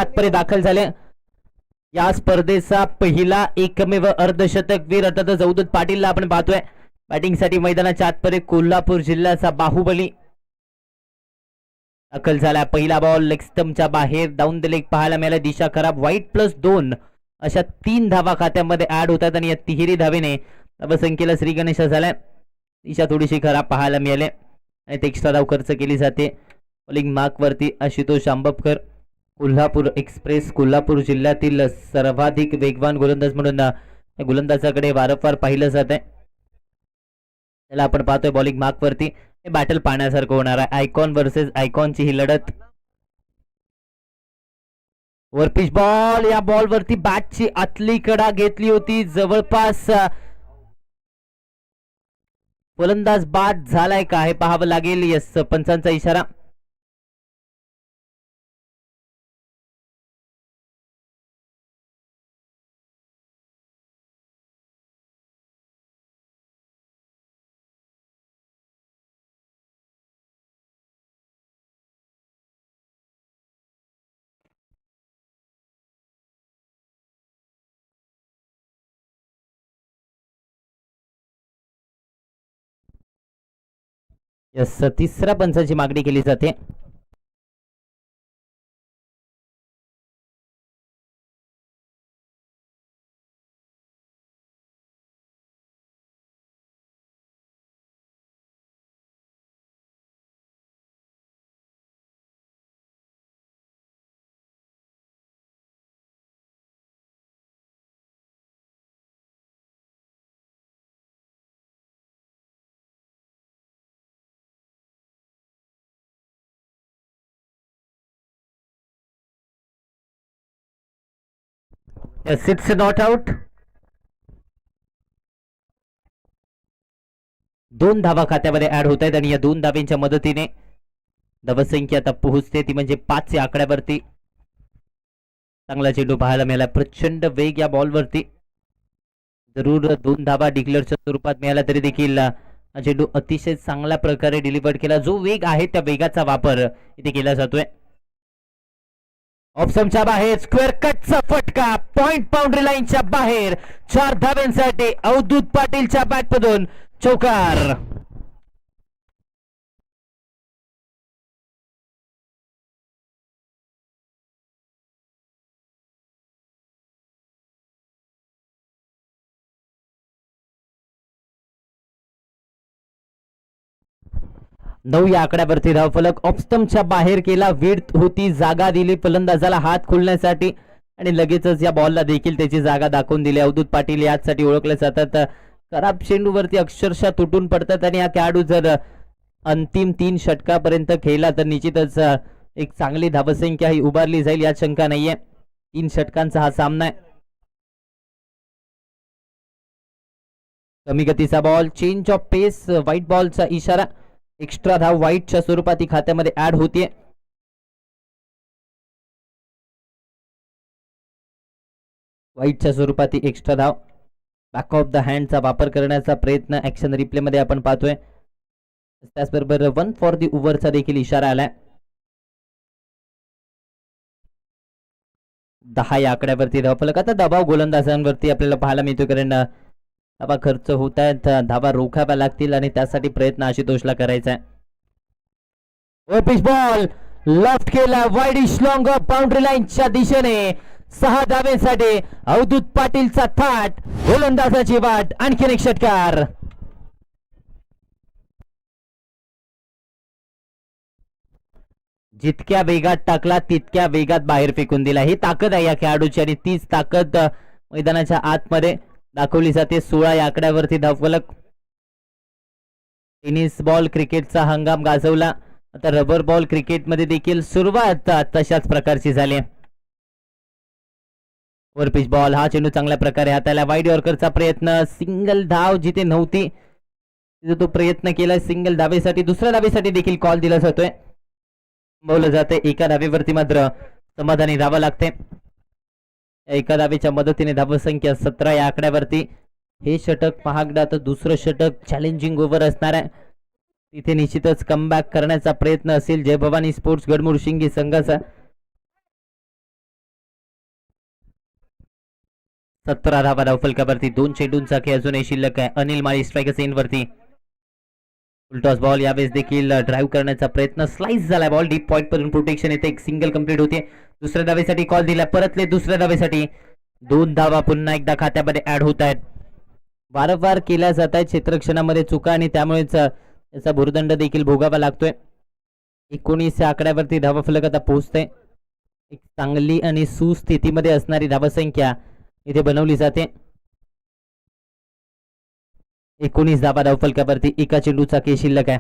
आतपर्यंत दाखल झाले. या स्पर्धेचा पहिला एकमेव अर्धशतकवीर अर्थातच अवधूत पाटीलला आपण पाहतोय. बॅटिंगसाठी मैदानाच्या आतपर्यंत कोल्हापूर जिल्ह्याचा बाहुबली दाखल झाला. पहिला बॉल लेग स्टंपच्या बाहेर डाऊन द लेग पाहायला मिळाला. दिशा खराब. वाईट +2 अशा 3 धावा खात्यामध्ये ऍड होतात आणि या तिहेरी धावेने धावसंख्येला श्री गणेश झालाय. दिशा थोडीशी खराब पाहायला मिळाले आणि ते एक्स्ट्रा धाव खर्च केली जाते. बॉलिंग मार्क वरती आशुतोष आंबपकर. कोल्हापूर एक्सप्रेस कोल्हापूर जिल्ह्यातील सर्वाधिक वेगवान गोलंदाज म्हणून गोलंदाजाकडे वारंवार पाहिलं जात आहे. त्याला आपण पाहतोय बॉलिंग मार्क वरती. हे बॅटल पाहण्यासारखं होणार आहे. आयकॉन वर्सेस आयकॉनची ही लढत. वर पिच बॉल. या बॉल वरती बॅटची आतली कडा घेतली होती. जवळपास फलंदाज बाद झालाय का हे पाहावं लागेल. यस, पंचांचा इशारा. यस, तिसऱ्या पंचाची मागणी केली जाते. It's not out. 2 धावा खात्यामध्ये ऍड होत आहेत आणि या 2 धाव्यांच्या मदतीने धावसंख्या आता पोहोचते ती म्हणजे 5 या आकड्यावरती. चांगला चेंडू पाहायला मिळाला. प्रचंड वेग या बॉलवरती. जरूर 2 धावा डिक्लेअरच्या स्वरूपात मिळाला तरी देखील चेंडू अतिशय चांगल्या प्रकारे डिलिव्हर केला. जो वेग आहे त्या वेगाचा वापर इथे केला जातोय. ऑप्शनच्या बाहेर स्क्वेअर कटचा फटका. पॉइंट बाउंड्री लाईनच्या बाहेर. 4 धाव्यांसाठी अवधूत पाटीलच्या बॅटमधून चौकार. नऊ या आकड्यावरती धावफलक. ऑफस्टम्पच्या बाहेर केला. विड्थ होती, जागा दिली फलंदाजाला हात खोलण्यासाठी आणि लगेचच या बॉलला देखील त्याची जागा दाखवून दिली. अवधूत पाटील यासाठी ओळखले जातात. खराब चेंडूवरती अक्षरशः तुटून पडतात आणि हा खेळाडू जर अंतिम 3 षटकापर्यंत खेळला तर निश्चितच एक चांगली धावसंख्या ही उभारली जाईल यात शंका नाहीये. 3 षटकांचा हा सामना आहे. कमी गतीचा ball. Change of pace. White बॉलचा इशारा. एक्स्ट्रा धाव व्हाईटच्या स्वरूपात ही खात्यामध्ये ऍड होतीये. व्हाईटच्या स्वरूपात ही एक्स्ट्रा धाव. बॅक ऑफ द हँडचा वापर करण्याचा प्रयत्न ऍक्शन रिप्ले मध्ये आपण पाहतोय. त्याचबरोबर 1 फॉर दी ओव्हरचा देखील इशारा आलाय. 10 या आकड्यावरती धावफलक. आता दबाव गोलंदाजांवरती आपल्याला पाहायला मिळतो कारण धावा खर्च होत आहेत. धावा रोखाव्या लागतील आणि त्यासाठी प्रयत्न आशुतोषला करायचा आहे. पिच बॉल लेफ्ट केला. वाईडिश लॉंग बाउंड्री लाईनच्या दिशेने 6 धावेसाठी अवधूत पाटीलचा थाट. गोलंदाजाची वाट. आणखीन एक षटकार. जितक्या वेगात टाकला तितक्या वेगात बाहेर फेकून दिला. ही ताकद आहे या खेळाडूची आणि तीच ताकद मैदानाच्या आतमध्ये दाखवली जाते. 16 या आकड्यावरती धावफलक. टेनिस बॉल क्रिकेटचा हंगाम गाजवला. आता रबर बॉल क्रिकेटमध्ये देखील सुरुवात तशाच प्रकारची झाली. वर पिच बॉल. हा चेंडू चांगल्या प्रकारे हाताला. वाईड यॉर्करचा प्रयत्न. सिंगल धाव जिथे नव्हती तिथे तो प्रयत्न केला सिंगल धावेसाठी. दुसऱ्या धावेसाठी देखील कॉल दिला जातोय. बोललं जाते. एका धावेवरती मात्र समाधानी धावा लागते. एका धावेच्या मदतीने धावसंख्या 17 या आकड्यावरती. हे षटक महागडा तर दुसरं षटक चॅलेंजिंग ओव्हर असणार आहे. तिथे निश्चितच कमबॅक करण्याचा प्रयत्न असेल जय भवानी स्पोर्ट्स गडमुड शिंगी संघाचा. 17 धावा धावफलकावरती. 2 चेंडूंचा खेळ अजूनही शिल्लक आहे. अनिल माळी स्ट्रायकर सेनवरती. फुलटॉस बॉल यावेळेस देखील ड्राईव्ह करण्याचा प्रयत्न. स्लाइस झालाय बॉल. डीप पॉइंट पर्यंत प्रोटेक्शन येते. एक सिंगल कंप्लीट होते. दुसऱ्या धावेसाठी कॉल दिला. परतले दुसऱ्या धावेसाठी. 2 धावा पुन्हा एकदा खात्यामध्ये ऍड होत आहेत. वारंवार केल्या जात आहेत क्षेत्ररक्षणामध्ये चुका आणि त्यामुळेच त्याचा भुर्दंड देखील भोगावा लागतोय. 19 या आकड्यावरती धावफलक आता पोहोचते. एक चांगली आणि सुस्थितीमध्ये असणारी धावसंख्या इथे बनवली जाते. 19 धावा धावफलकावरती. एका चेंडूचा खेळ शिल्लक आहे.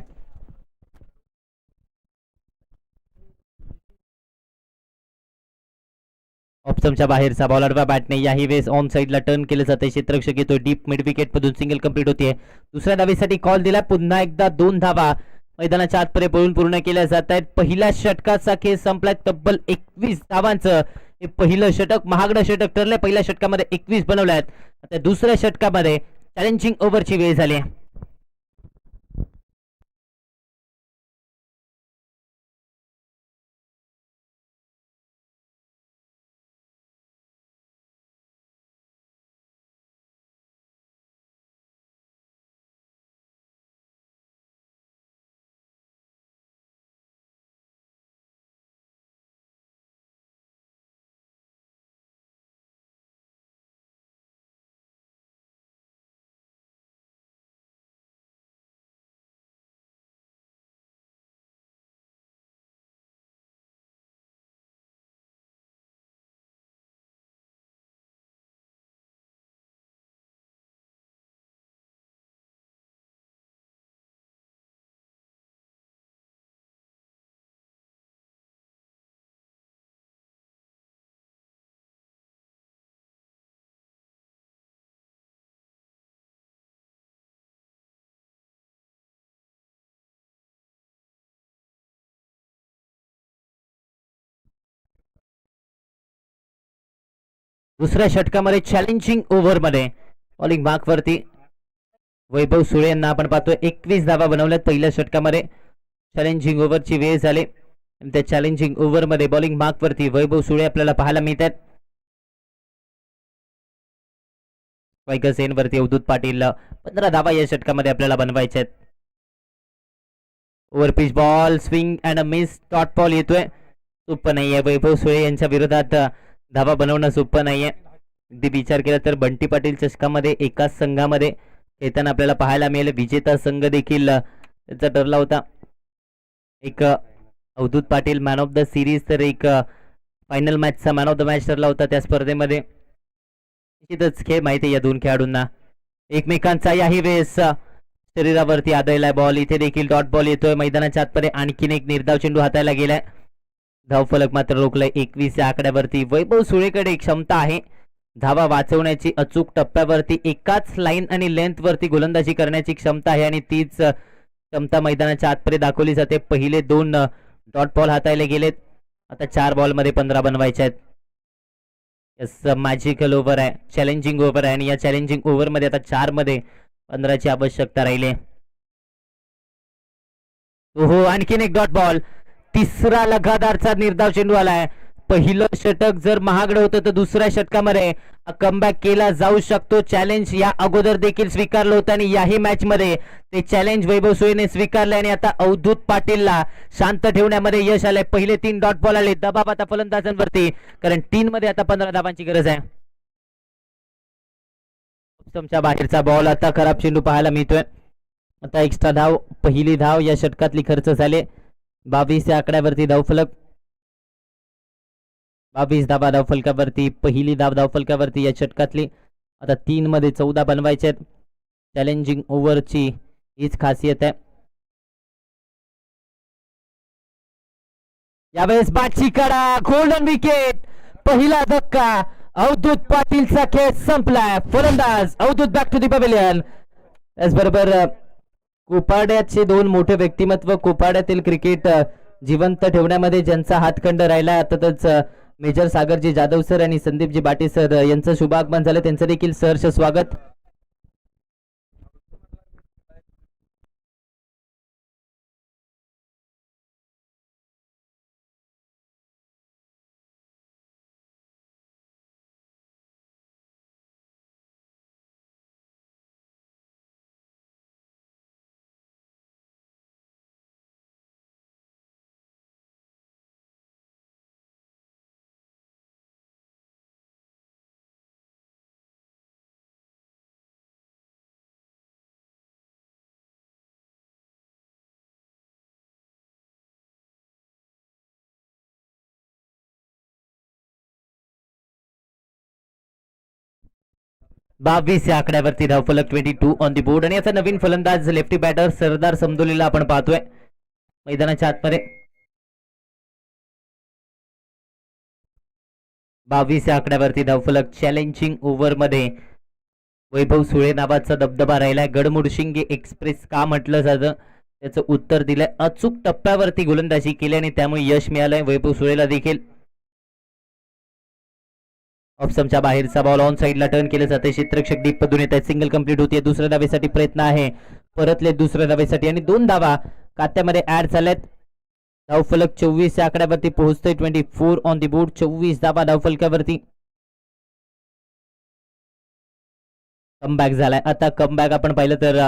ऑप्शनच्या बाहेरचा बॉल अडवा बॅटने याही वेळेस ऑन साईडला टर्न केलं जाते. क्षेत्ररक्षक येतोय. डीप मिड विकेट मधून सिंगल कंप्लीट होते. दुसऱ्या धावेसाठी कॉल दिला. पुन्हा एकदा 2 धावा मैदानाच्या आतपर्यंत पळून पूर्ण केल्या जात आहेत. पहिल्या षटकाचा खेळ संपलाय. तब्बल 21 धावांचं हे पहिलं षटक महागडं षटक ठरलंय. पहिल्या षटकामध्ये 21 बनवले आहेत. आता दुसऱ्या षटकामध्ये चॅलेंजिंग ओव्हरची वेळ झाली. दुसऱ्या षटकामध्ये चॅलेंजिंग ओव्हरमध्ये बॉलिंग मार्कवरती वैभव सुळे यांना आपण पाहतोय. 21 धावा बनवल्यात पहिल्या षटकामध्ये. चॅलेंजिंग ओव्हरची वेळ झाली. त्या चॅलेंजिंग ओव्हरमध्ये बॉलिंग मार्कवरती वैभव सुळे आपल्याला पाहायला मिळतात. स्ट्रायकर सेनवरती अवधूत पाटील. 15 धावा या षटकामध्ये आपल्याला बनवायच्या आहेत. Over pitch ball swing and a miss. Dot ball येतोय. सोपं नाहीये. वैभव सुळे यांच्या विरोधात धावा बनवणं सोपं नाहीये. अगदी विचार केला तर बंटी पाटील चषकामध्ये एकाच संघामध्ये खेळताना आपल्याला पाहायला मिळेल. विजेता संघ देखील त्याचा ठरला होता. एक Avdhoot Patil man of the series तर एक फायनल मॅचचा मॅन ऑफ द मॅच ठरला होता त्या स्पर्धेमध्ये. निश्चितच खेळ माहिती आहे या दोन खेळाडूंना. एकमेकांचा याही वेळेस शरीरावरती आदळलाय बॉल. इथे देखील डॉट बॉल येतोय. मैदानाच्या आतपर्यंत आणखीन एक निर्धाव चेंडू हातायला गेलाय. धावफलक मात्र रोखलाय. 21 या आकड्यावरती. वैभव सुळेकडे क्षमता आहे धावा वाचवण्याची. अचूक टप्प्यावरती एकाच लाईन आणि लेंथ वरती गोलंदाजी करण्याची क्षमता आहे आणि तीच क्षमता मैदानाच्या आतपर्यंत दाखवली जाते. पहिले 2 डॉट बॉल हातायला गेलेत. आता 4 बॉलमध्ये 15 बनवायचे आहेत. मॅजिकल ओव्हर आहे. चॅलेंजिंग ओव्हर आहे आणि या चॅलेंजिंग ओव्हरमध्ये आता 4 मध्ये 15ची आवश्यकता राहिली. हो आणखीन एक डॉट बॉल. तिसरा लगातारचा निर्धाव चेंडू आलाय. पहिलं षटक जर महागडं होतं तर दुसऱ्या षटकामध्ये कमबॅक केला जाऊ शकतो. चॅलेंज या अगोदर देखील स्वीकारलं होतं आणि याही मॅच मध्ये ते चॅलेंज वैभव सुळेने स्वीकारले आणि आता अवधूत पाटीलला शांत ठेवण्यामध्ये यश आलंय. पहिले 3 डॉट बॉल आले. दबाव आता फलंदाजांवरती कारण 3 मध्ये आता 15 धावांची गरज आहे. तुमच्या बाहेरचा बॉल. आता खराब चेंडू पाहायला मिळतोय. आता एक्स्ट्रा धाव. पहिली धाव या षटकातली खर्च झाले. 22 या आकड्यावरती धावफलक. 22 धावा धावफलकावरती. पहिली धाव धावफलकावरती या षटकातली. आता 3 मध्ये 14 बनवायचे आहेत. चॅलेंजिंग ओव्हरची हीच खासियत आहे. यावेळेस बाची कडा. Golden wicket. पहिला धक्का. अवधूत पाटीलचा खेळ संपलाय. फलंदाज Avdhoot back to the pavilion. त्याचबरोबर कोपाड्याचे 2 मोठे व्यक्तिमत्व. कोपाड्यातील क्रिकेट जिवंत ठेवण्यामध्ये ज्यांचा हातखंड राहिला अर्थातच मेजर सागरजी जाधव सर आणि संदीपजी बाटे सर यांचं शुभागमन झालं. त्यांचं देखील सहर्ष स्वागत. 22 या आकड्यावरती धावफलक 22 ऑन दी बोर्ड. आणि याचा नवीन फलंदाज लेफ्टी बॅटर सरदार समदोलीला आपण पाहतोय मैदानाच्या आतमध्ये. 22 या आकड्यावरती धावफलक. चॅलेंजिंग ओव्हर मध्ये वैभव सुळे नावाचा दबदबा राहिलाय. गडमुडशिंगे एक्सप्रेस का म्हटलं जातं त्याचं उत्तर दिलंय. अचूक टप्प्यावरती गोलंदाजी केली आणि त्यामुळे यश मिळालंय वैभव सुळेला देखील. ऑप्शनच्या बाहेरचा बॉल ऑन साइडला टर्न केलं जाते. क्षेत्ररक्षक डीप पदून येत आहेत. सिंगल कंप्लीट होतीये. दुसऱ्या धावेसाठी प्रयत्न आहे. परतले दुसऱ्या धावेसाठी आणि 2 धावा खात्यामध्ये ऍड झाल्यात. धावफलक 24 या आकड्यावरती पोहोचतोय. 24 ऑन दी बोर्ड. 24 धावा धावफलकावरती. कमबॅक झालाय. आता कमबॅक आपण पाहिलं तर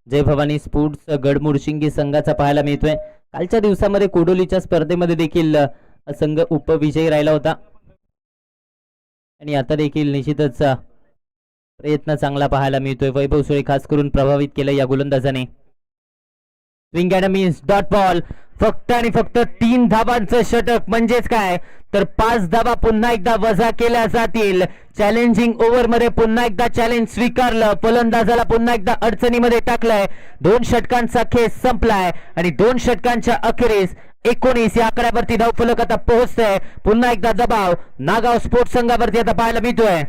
जय भवानी स्पोर्ट्स गडमुडशिंगी संघाचा पाहायला मिळतोय. कालच्या दिवसामध्ये कोडोलीच्या स्पर्धेमध्ये देखील संघ उपविजयी राहिला होता आणि आता देखील निश्चितच प्रयत्न चांगला पाहायला मिळतोय. वैभव सुळे खास करून प्रभावित केलं या गोलंदाजाने. Swing and miss dot ball. फक्त आणि फक्त 3 धावांचं षटक म्हणजेच काय तर 5 धावा पुन्हा एकदा वजा केल्या जातील. चॅलेंजिंग ओव्हर मध्ये पुन्हा एकदा चॅलेंज स्वीकारलं. फलंदाजाला पुन्हा एकदा अडचणीमध्ये टाकलंय. 2 षटकांचा खेळ संपलाय आणि 2 षटकांच्या अखेरीस 19 या आकड्यावरती धावफलक आता पोहोचतोय. पुन्हा एकदा दबाव नागाव स्पोर्ट्स संघावरती आता पाहायला मिळतोय.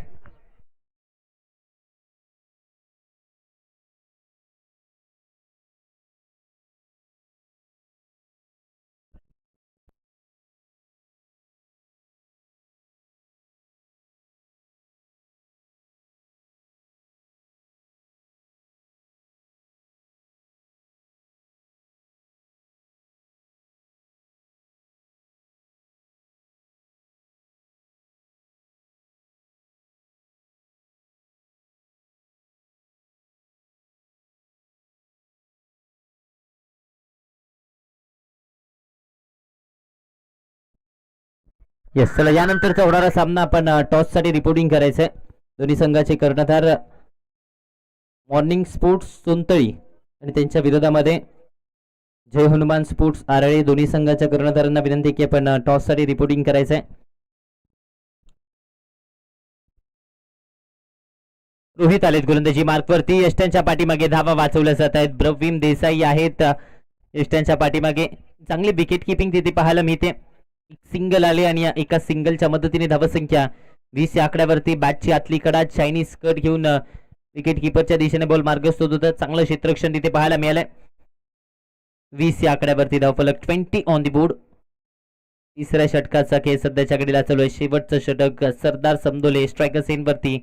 येस, चला यानंतरचा होणारा सामना आपण टॉस साठी रिपोर्टिंग करायचंय. दोन्ही संघाचे कर्णधार मॉर्निंग स्पोर्ट्स सोनतळी आणि त्यांच्या विरोधामध्ये जय हनुमान स्पोर्ट्स आरळे. दोन्ही संघाच्या कर्णधारांना विनंती की आपण टॉस साठी रिपोर्टिंग करायचंय. रोहित आलेत गोलंदाजी मार्कवरती. यष्ट्यांच्या पाठीमागे धावा वाचवल्या जात आहेत. ब्रवीम देसाई आहेत यष्ट्यांच्या पाठीमागे. चांगली विकेट किपिंग तिथे पाहायला मिळते. सिंगल आले आणि या एका सिंगलच्या मदतीने धावसंख्या 20 या आकड्यावरती. बॅटची आतली कडा चायनीज कट घेऊन विकेट किपरच्या दिशेने बॉल मार्गस्थ होत होतं. चांगलं क्षेत्ररक्षण तिथे पाहायला मिळालंय. 20 या आकड्यावरती धावफलक 20 ऑन दी बोर्ड. तिसऱ्या षटकाचा खेळ सध्याच्या घडीला चालू आहे. शेवटचं षटक सरदार समदोले स्ट्रायकर सेनवरती.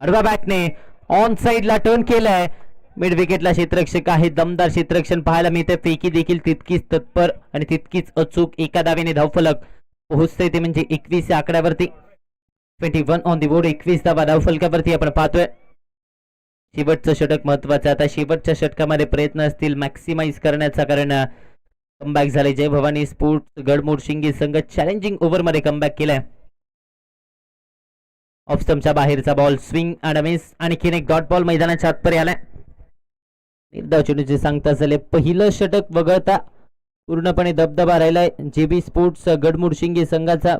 आडवा बॅटने ऑन साइडला टर्न केलाय. मिड विकेटला क्षेत्ररक्षक आहे. दमदार क्षेत्ररक्षण पाहायला मिळते. फेकी देखील तितकीच तत्पर आणि तितकीच अचूक. एका धावेने धावफलक पोहोचते ते म्हणजे 21 या आकड्यावरती. 21 ऑन दी बोर्ड. 21 धावा धावफलकावरती आपण पाहतोय. शेवटचं षटक महत्वाचं. आता शेवटच्या षटकामध्ये प्रयत्न असतील मॅक्सिमाइज करण्याचा, कारण कमबॅक झाले. जय भवानी स्पोर्ट्स गडमुडशिंगी संघ चॅलेंजिंग ओव्हर मध्ये कमबॅक केलाय. ऑफ स्टंपच्या बाहेरचा बॉल. Swing and miss. आणखीन एक डॉट बॉल मैदानाच्या आतपर्यंत आलाय. निर्धाव चेंडूचे सांगता झाले. पहिलं षटक वगळता पूर्णपणे दबदबा राहिलाय जेबी स्पोर्ट्स गडमुडशिंगी संघाचा.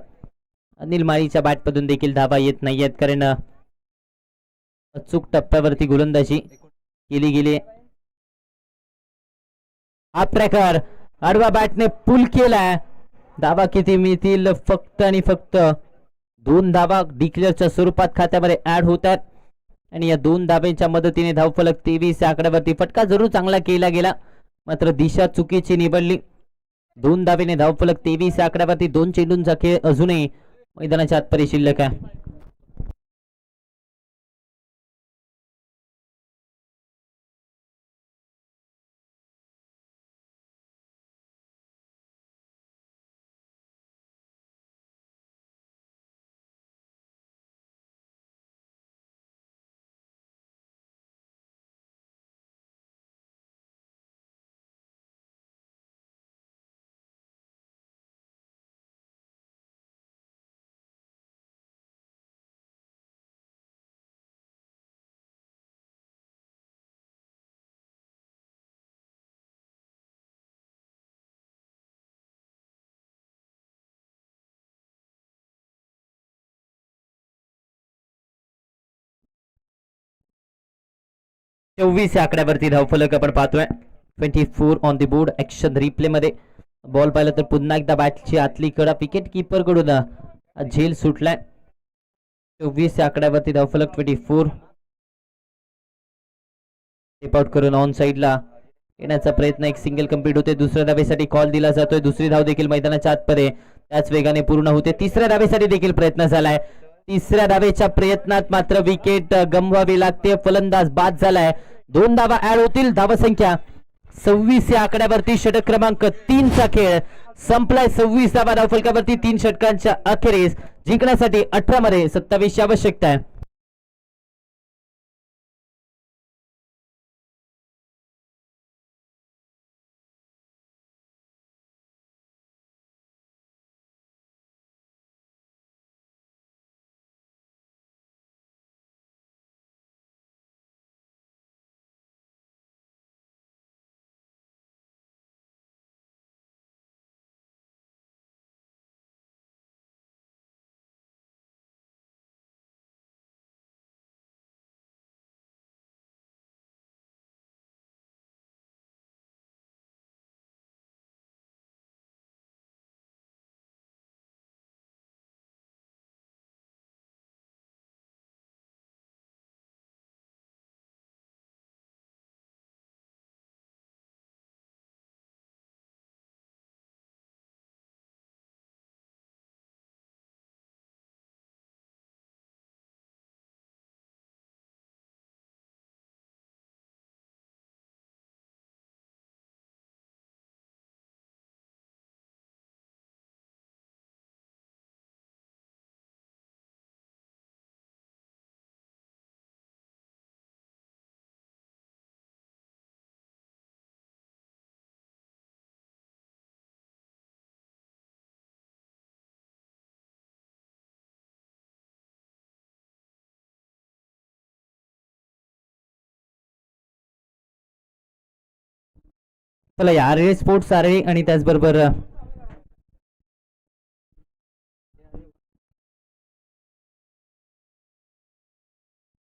अनिल माळीच्या बॅटमधून देखील धावा येत नाहीयेत, कारण अचूक टप्प्यावरती गोलंदाजी केली गेली. हा प्रकार आडवा बॅटने पुल केलाय. धावा किती मिळतील? फक्त आणि फक्त 2 धावा डिक्लेअरच्या स्वरूपात खात्यामध्ये ऍड होतात आणि या 2 धाब्यांच्या मदतीने धावफलक 23 या आकड्यावरती. फटका जरूर चांगला केला गेला, मात्र दिशा चुकीची निवडली. 2 धावेने धावफलक 23 या आकड्यावरती. 2 चेंडूंचा खेळ अजूनही मैदानाच्या आतपर्यंत शिल्लक आहे. 24 या आकड्यावरती धावफलक आपण पाहतोय. 24 on the board. Action replay मध्ये बॉल पाहिला तर पुन्हा एकदा बॅटची आतली कडा विकेट किपर कडून झेल सुटलाय. 24 या आकड्यावरती धावफलक. 24 टेप आउट करून ऑन साइडला येण्याचा प्रयत्न. एक सिंगल कंप्लीट होते. दुसऱ्या धावेसाठी कॉल दिला जातोय. दुसरी धाव देखील मैदानाच्या आतपर्यंत त्याच वेगाने पूर्ण होते. तिसऱ्या धावेसाठी देखील प्रयत्न झालाय. तिसऱ्या धावेच्या प्रयत्नात मात्र विकेट गमवावी लागते. फलंदाज बाद झालाय. 2 धावा ऍड होतील. धावसंख्या 26 या आकड्यावरती. षटक क्रमांक 3 चा खेळ संपलाय. 26 धावा धावफलकावरती. 3 षटकांच्या अखेरीस जिंकण्यासाठी 18 मध्ये 27 ची आवश्यकता आहे. चला या आरए स्पोर्ट्स आरए आणि त्याचबरोबर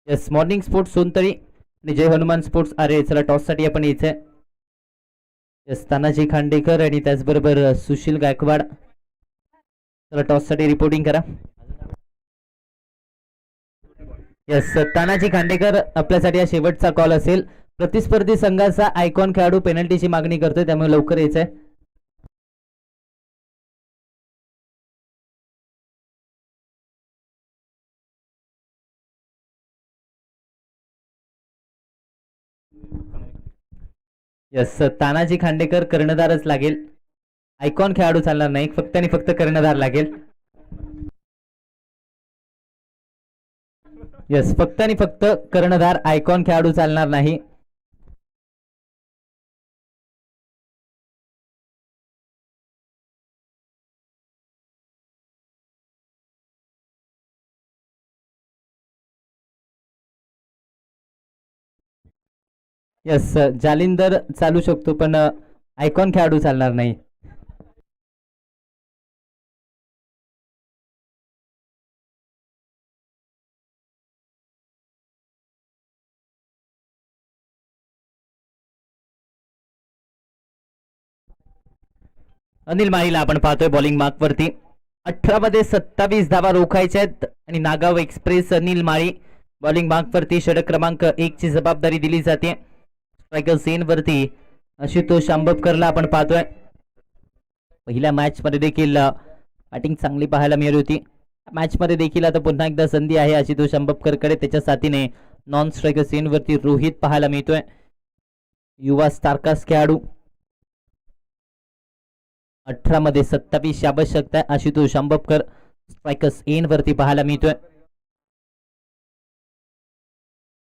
यस मॉर्निंग स्पोर्ट्स सोनतळी आणि जय हनुमान स्पोर्ट्स आरए. चला टॉस साठी आपण यायचंय. यस तानाजी खांडेकर आणि त्याचबरोबर सुशील गायकवाड. चला टॉस साठी रिपोर्टिंग करा. यस तानाजी खांडेकर आपल्यासाठी हा शेवटचा कॉल असेल. प्रतिस्पर्धी संघाचा आयकॉन खेळाडू पेनल्टीची मागणी करतोय त्यामुळे लवकर यायचंय. यस तानाजी खांडेकर कर्णधारच लागेल. आयकॉन खेळाडू चालणार नाही. फक्त आणि फक्त कर्णधार लागेल. यस फक्त आणि फक्त कर्णधार. आयकॉन खेळाडू चालणार नाही. यस जालिंदर चालू शकतो पण आयकॉन खेळाडू चालणार नाही. अनिल माहीला आपण पाहतोय बॉलिंग मार्क वरती. 18 मध्ये 27 धावा रोखायच्या आहेत आणि नागाव एक्सप्रेस अनिल माळी बॉलिंग मार्क वरती. षटक क्रमांक 1 ची जबाबदारी दिली जाते. स्ट्रायकर सेन वरती आशुतोष आंबपकरला आपण पाहतोय. पहिल्या मॅच मध्ये देखील बॅटिंग चांगली पाहायला मिळाली होती. मॅच मध्ये देखील आता पुन्हा एकदा संधी आहे आशुतोष आंबपकरकडे. त्याच्या साथीने नॉन स्ट्रायकर सेन वरती रोहित पाहायला मिळतोय. युवा स्टारकास्ट खेळाडू. 18 मध्ये 27 आवश्यकता आहे. आशुतोष आंबपकर स्ट्रायकर्स एन वरती पाहायला मिळतोय.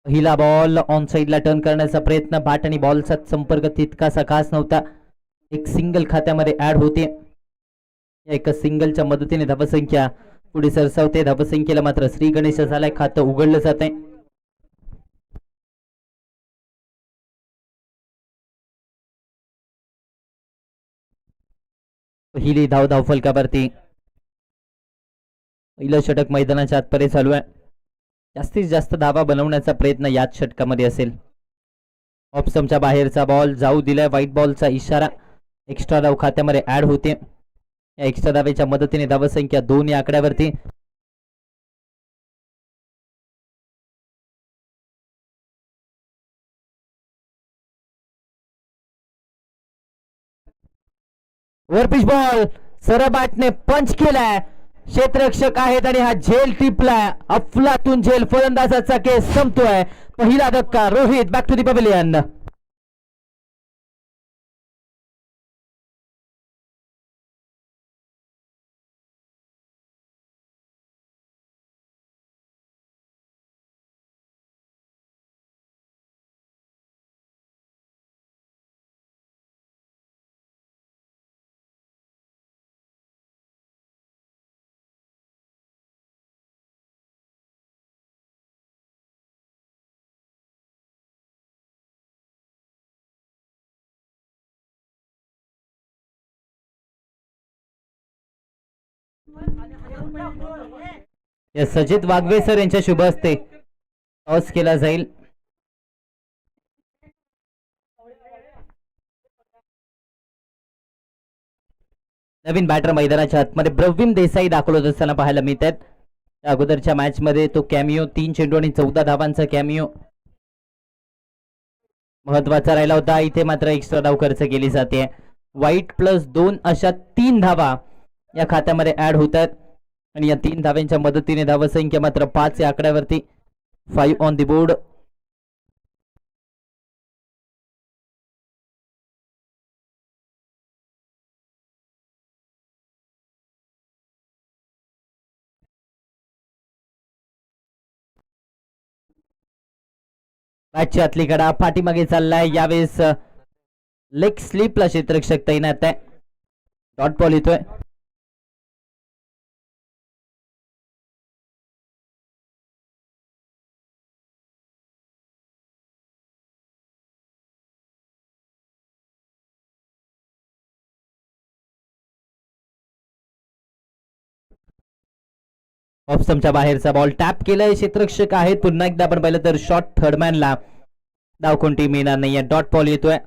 पहिला बॉल ऑन साइडला टर्न करण्याचा प्रयत्न. बॅट आणि बॉलचा संपर्क तितकासा खास नव्हता. एक सिंगल खात्यामध्ये ऍड होते. एका सिंगलच्या मदतीने धावसंख्या पुढे सरसावते. धावसंख्येला मात्र श्री गणेश झालाय. खातं उघडलं जात आहे. पहिली धाव धावफलकावरती. पहिलं षटक मैदानाच्या आतपर्यंत चालू आहे. जास्तीत जास्त धावा बनवण्याचा प्रयत्न याच षटकामध्ये असेल. ऑप्शनच्या बाहेरचा बॉल जाऊ दिलाय, व्हाईट बॉलचा इशारा. एक्स्ट्रा धाव खात्यामध्ये ऍड होते. या एक्स्ट्रा धावेच्या मदतीने धावसंख्या 2 या आकड्यावरती. वरपिच बॉल सरबाटने पंच केलाय, क्षेत्ररक्षक आहेत आणि हा झेल टिपलाय. अफलातून झेल, फलंदाजाचा केस संपतोय. पहिला धक्का. Rohit back to the pavilion. या सजित वाघवे सर यांच्या शुभ हस्ते टॉस केला जाईल. नवीन बॅटर मैदानाच्या आतमध्ये प्रवीण देसाई दाखवत असताना पाहायला मिळतात. त्या अगोदरच्या मॅच मध्ये तो कॅमिओ 3 चेंडू आणि 14 धावांचा कॅमिओ महत्वाचा राहिला होता. इथे मात्र एक्स्ट्रा धाव खर्च केली जाते. व्हाईट +2 अशा 3 धावा या खात्यामध्ये ऍड होतात आणि या 3 धाव्यांच्या मदतीने धावसंख्या मात्र 5 या आकड्यावरती. 5 ऑन द बोर्ड. मॅचची आतली कडा पाठीमागे चाललाय. यावेळेस लेग स्लिपला क्षेत्ररक्षक तैनात आहे. डॉट बॉल येतोय. ऑप्शनच्या बाहेरचा बॉल टॅप केलाय. क्षेत्ररक्षक आहेत. पुन्हा एकदा आपण पाहिलं तर शॉट थर्डमॅनला धाव कोणती मिळणार नाहीये. डॉट बॉल येतोय.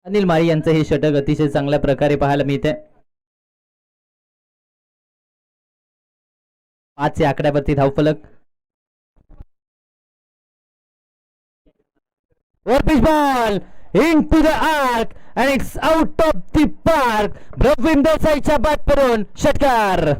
अनिल माळी यांचं हे षटक अतिशय चांगल्या प्रकारे पाहायला मिळते. 5 या आकड्यावरती धावफलक. Overpitch ball into the arc and it's out of the park. Praveen देसाईच्या बॅट करून षटकार.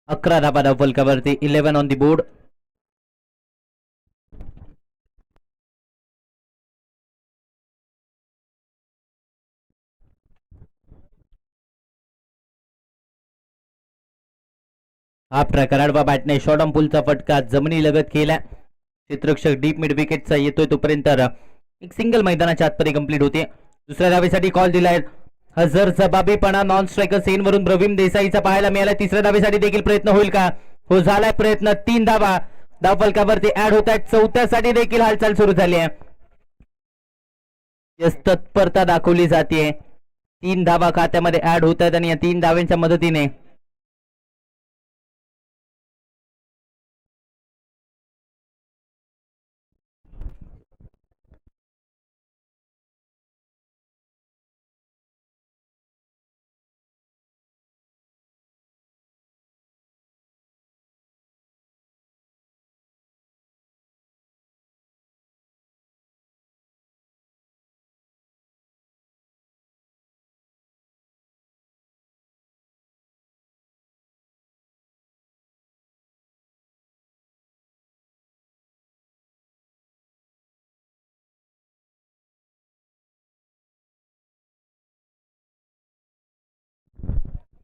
अकरा धाबा धाव फलकावरती. 11 ऑन दी बोर्ड. हा प्रकार आडवा बॅटने शॉर्ट ऑन पुलचा फटका जमिनी लगत केला. क्षेत्ररक्षक डीप मिड विकेटचा येतोय तोपर्यंत एक सिंगल मैदानाच्या आतमध्ये कंप्लीट होते. दुसऱ्या धावेसाठी कॉल दिलाय. हजर जबाबीपणा नॉन स्ट्रायकर सेन वरून प्रवीण देसाईचा पाहायला मिळाला. तिसऱ्या धावेसाठी देखील प्रयत्न होईल का? हो झालाय प्रयत्न. 3 धावा धावफलकावरती ऍड होत आहेत. चौथ्यासाठी देखील हालचाल सुरू झाली आहे. तत्परता दाखवली जाते. 3 धावा खात्यामध्ये ऍड होत आहेत आणि या 3 धाव्यांच्या मदतीने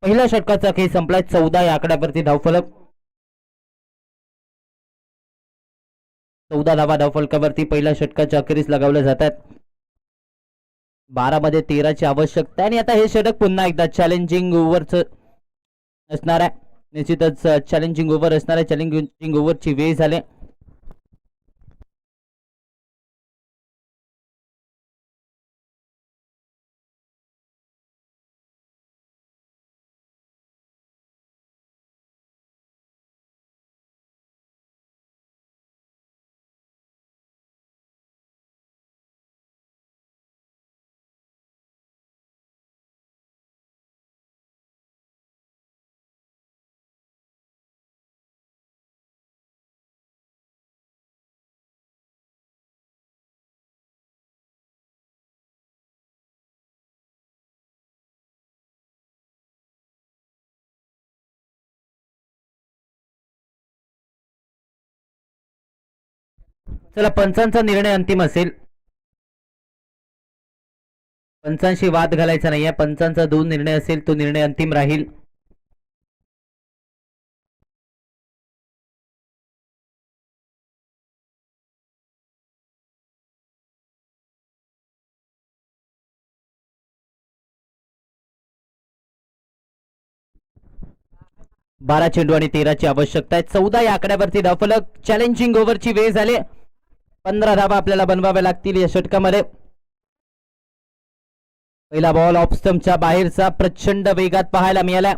पहिल्या षटकाचा खेळ संपलाय. 14 या आकड्यावरती धावफलक. 14 धावा धावफलकावरती पहिल्या षटकाच्या अखेरीस लगावल्या जातात. 12 मध्ये 13 ची आवश्यकता आणि आता हे षटक पुन्हा एकदा चॅलेंजिंग ओव्हरचं असणार आहे. निश्चितच चॅलेंजिंग ओव्हर असणार आहे. चॅलेंजिंग ओव्हरची वेळ झाली. चला, पंचांचा निर्णय अंतिम असेल. पंचांशी वाद घालायचा नाहीये. पंचांचा 2 निर्णय असेल, तो निर्णय अंतिम राहील. बारा चेंडू आणि 13ची आवश्यकता आहे. 14 या आकड्यावरती धावफलक. चॅलेंजिंग ओव्हरची वेळ झाली. 15 धावा आपल्याला बनवाव्या लागतील या षटकामध्ये. पहिला बॉल ऑफ स्टंपच्या बाहेरचा प्रचंड वेगात पाहायला मिळाला.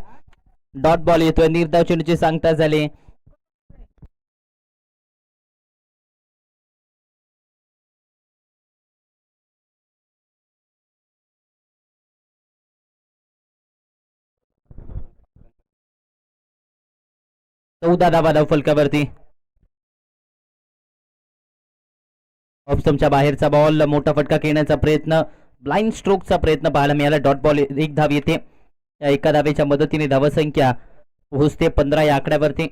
डॉट बॉल येतोय. निर्धाव चेंडूची सांगता झाली. चौदा धावा धावफलकावरती. ऑफ स्टंपच्या बाहेरचा बॉल. मोठा फटका खेळण्याचा प्रयत्न. ब्लाइंड स्ट्रोकचा प्रयत्न पाहायला मिळाला. Dot ball. एक धाव येते. या एका धावेच्या मदतीने धावसंख्या पोहोचते 15 या आकड्यावरती.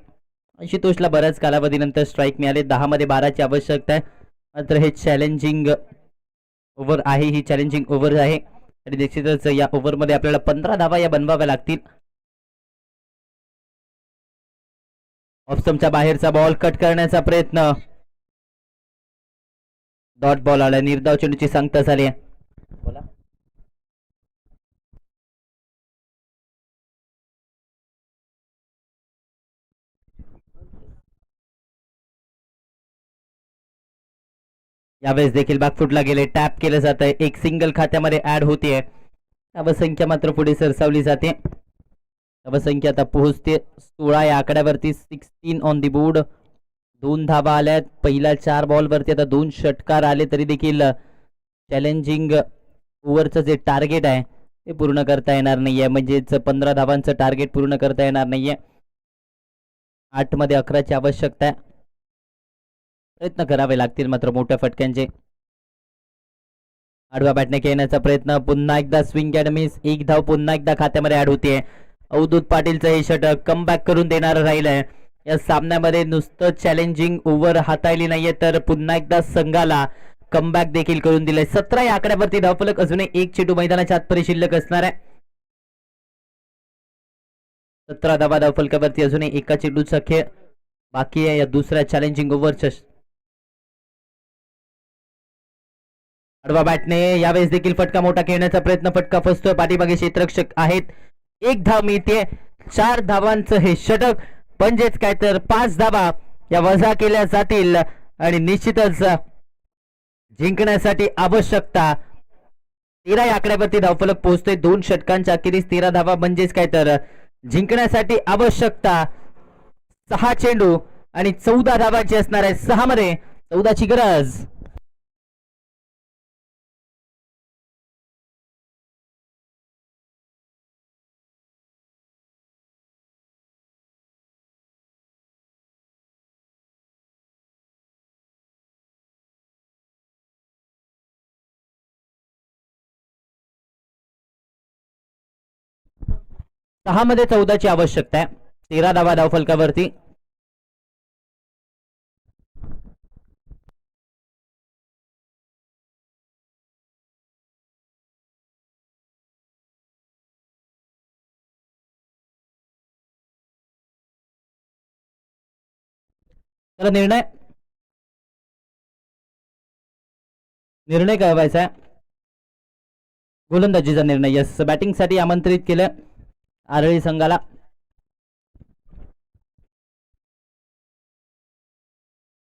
आशुतोषला बऱ्याच कालावधीनंतर स्ट्राईक मिळाले. 10 मध्ये 12ची आवश्यकता आहे. मात्र हे चॅलेंजिंग ओव्हर आहे. ही चॅलेंजिंग ओव्हर आहे आणि निश्चितच या ओव्हरमध्ये आपल्याला 15 धावा या बनवाव्या लागतील. ऑफ स्टंपच्या बाहेरचा बॉल कट करण्याचा प्रयत्न. डॉट बॉल आला. निर्धाव चेंडूची सांगता झाली. बोला. यावेळेस देखील बॅकफुटला गेले. टॅप केलं जात आहे. एक सिंगल खात्यामध्ये ऍड होते. धावसंख्या मात्र पुढे सरसावली जाते. धावसंख्या आता पोहोचते 16 या आकड्यावरती. 16 ऑन दी बोर्ड. 2 धावा आल्यात पहिल्या 4 बॉलवरती. आता 2 षटकार आले तरी देखील चॅलेंजिंग ओव्हरचं जे टार्गेट आहे ते पूर्ण करता येणार नाहीये. म्हणजेच 15 धावांचं टार्गेट पूर्ण करता येणार नाहीये. 8 मध्ये 11ची आवश्यकता आहे. प्रयत्न करावे लागतील मात्र मोठ्या फटक्यांचे. आडव्या बॅटने खेळण्याचा प्रयत्न. पुन्हा एकदा स्विंग अँड मिस. एक धाव पुन्हा एकदा खात्यामध्ये ऍड होते. अवधूत पाटीलचं हे षटक कमबॅक करून देणार राहिलंय. या सामन्यामध्ये नुसतं चॅलेंजिंग ओव्हर हाताळली नाहीये तर पुन्हा एकदा संघाला कमबॅक देखील करून दिलंय. 17 या आकड्यावरती धावफलक. अजूनही एक चेंडू मैदानाच्या आतपरी शिल्लक असणार आहे. 17 धावा धावफलकावरती. अजूनही एका चेंडूचा खेळ बाकी आहे या दुसऱ्या चॅलेंजिंग ओव्हरच्या. आडवा बॅटने यावेळेस देखील फटका मोठा खेळण्याचा प्रयत्न. फटका फसतोय. पाठीमागे क्षेत्ररक्षक आहेत. एक धाव मिळते. 4 धावांचं हे षटक. म्हणजेच काय तर 5 धावा या वजा केल्या जातील आणि निश्चितच जिंकण्यासाठी आवश्यकता 13 या आकड्यावरती धावफलक पोहोचतोय. 2 षटकांच्या अखेरीस 13 धावा. म्हणजेच काय तर जिंकण्यासाठी आवश्यकता 6 चेंडू आणि 14 धावांची असणार आहे. 6 मध्ये 14ची गरज. सहा मध्ये 14ची आवश्यकता आहे. 13 धावा धावफलकावरती. चला, निर्णय काय व्हायचा आहे. गोलंदाजीचा निर्णय. यस, बॅटिंगसाठी आमंत्रित केलं आरळी संघाला.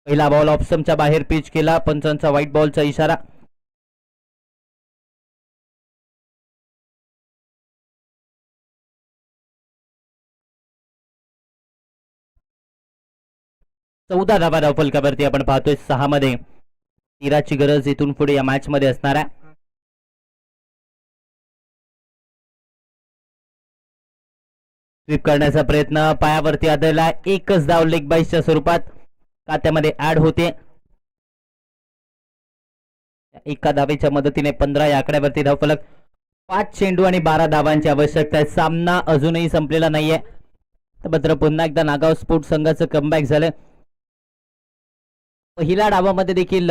पहिला बॉल ऑप्शनच्या बाहेर पिच केला, पंचांचा व्हाईट बॉलचा इशारा. चौदा धावा धावफलकावरती आपण पाहतोय 6 मध्ये. 13ची गरज इथून पुढे या मॅच मध्ये असणार आहे. स्वीप करण्याचा प्रयत्न पायावरती आदळला, एकच धाव लेग बाईसच्या स्वरूपात खात्यामध्ये ऍड होते. एका धावेच्या मदतीने 15 या आकड्यावरती धावफलक. 5 चेंडू आणि 12 धावांची आवश्यकता आहे. सामना अजूनही संपलेला नाहीये. मात्र पुन्हा एकदा नागाव स्पोर्ट्स संघाचं कमबॅक झालं. पहिल्या डावामध्ये देखील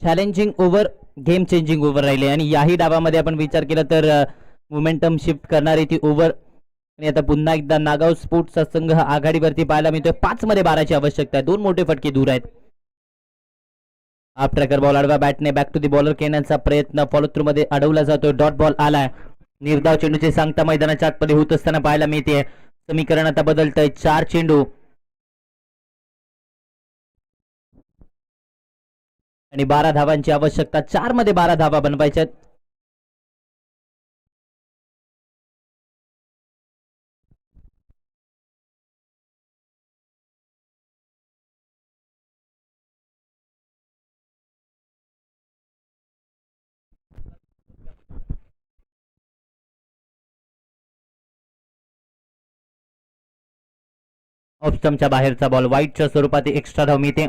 challenging over, game changing over राहिले आणि याही डावामध्ये आपण विचार केला तर मोमेंटम शिफ्ट करणारी ती ओव्हर. आणि आता पुन्हा एकदा नागाव स्पोर्ट्सचा संघ आघाडीवरती पाहायला मिळतोय. 5 मध्ये 12ची आवश्यकता आहे. 2 मोठे फटके दूर आहेत. हाफ ट्रॅकर बॉल आडवा बॅटने बॅक टू दी बॉलर खेळण्याचा प्रयत्न फॉलो थ्रू मध्ये अडवला जातोय. डॉट बॉल आलाय. निर्धाव चेंडूची सांगता मैदानाच्या आतमध्ये होत असताना पाहायला मिळते. समीकरण आता बदलतंय. 4 चेंडू आणि 12 धावांची आवश्यकता. 4 मध्ये 12 धावा बनवायच्यात. ऑप्शनच्या बाहेरचा बॉल व्हाईटच्या स्वरूपात एक्स्ट्रा धाव मिळते.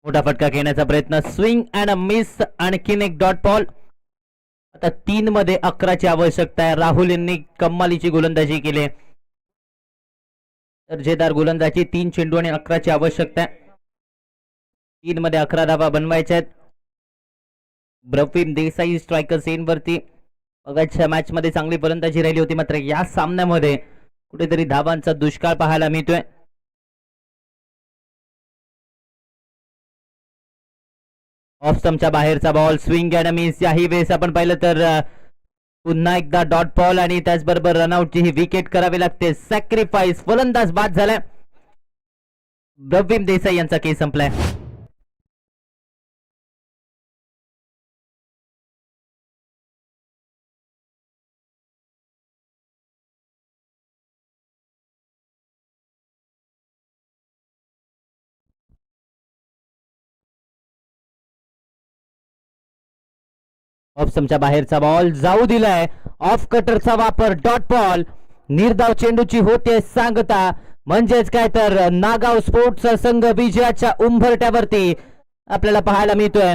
मोठा फटका घेण्याचा प्रयत्न, स्विंग अँड मिस, आणखीन एक डॉट बॉल. आता 3 मध्ये 11ची आवश्यकता आहे. राहुल यांनी कमालीची गोलंदाजी केली. दर्जेदार गोलंदाजी. 3 चेंडू आणि 11ची आवश्यकता आहे. 3 मध्ये 11 धावा बनवायच्या आहेत. ब्रफिम देसाई स्ट्रायकर सेनवरती अगच्या मॅच मध्ये चांगली फलंदाजी राहिली होती. मात्र या सामन्यामध्ये कुठेतरी धावांचा दुष्काळ पाहायला मिळतोय. ऑफस्टमच्या बाहेरचा बॉल, स्विंग अँड मिस. याही वेळेस आपण पाहिलं तर पुन्हा एकदा डॉट बॉल आणि त्याचबरोबर रनआउटची ही विकेट करावी लागते. सॅक्रिफाईस, फलंदाज बाद झालाय. ब्रवीम देसाई यांचा केस संपलाय. ऑफस्टमच्या बाहेरचा बॉल जाऊ दिलाय. ऑफ कटरचा वापर, डॉट बॉल. निर्धाव चेंडूची होते सांगता. म्हणजेच काय तर नागाव स्पोर्ट्सचा संघ विजयाच्या उंबरट्यावरती आपल्याला पाहायला मिळतोय.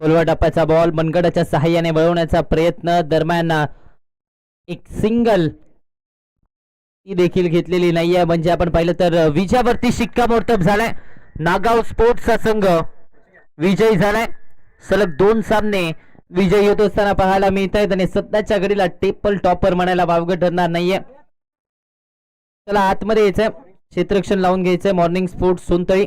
खोलवा टप्प्याचा बॉल मनगडाच्या सहाय्याने वळवण्याचा प्रयत्न. दरम्यान एक सिंगल ती देखील घेतलेली नाहीये. म्हणजे आपण पाहिलं तर विजयावरती शिक्कामोर्तब झालाय. नागाव स्पोर्ट्सचा संघ विजयी झालाय. सलग 2 सामने विजयी होत असताना पाहायला मिळत आहेत आणि सध्याच्या घडीला टेबल टॉपर म्हणायला वावगं ठरणार नाहीये. चला आतमध्ये यायचंय, क्षेत्ररक्षण लावून घ्यायचंय. Morning sports सोनतळी.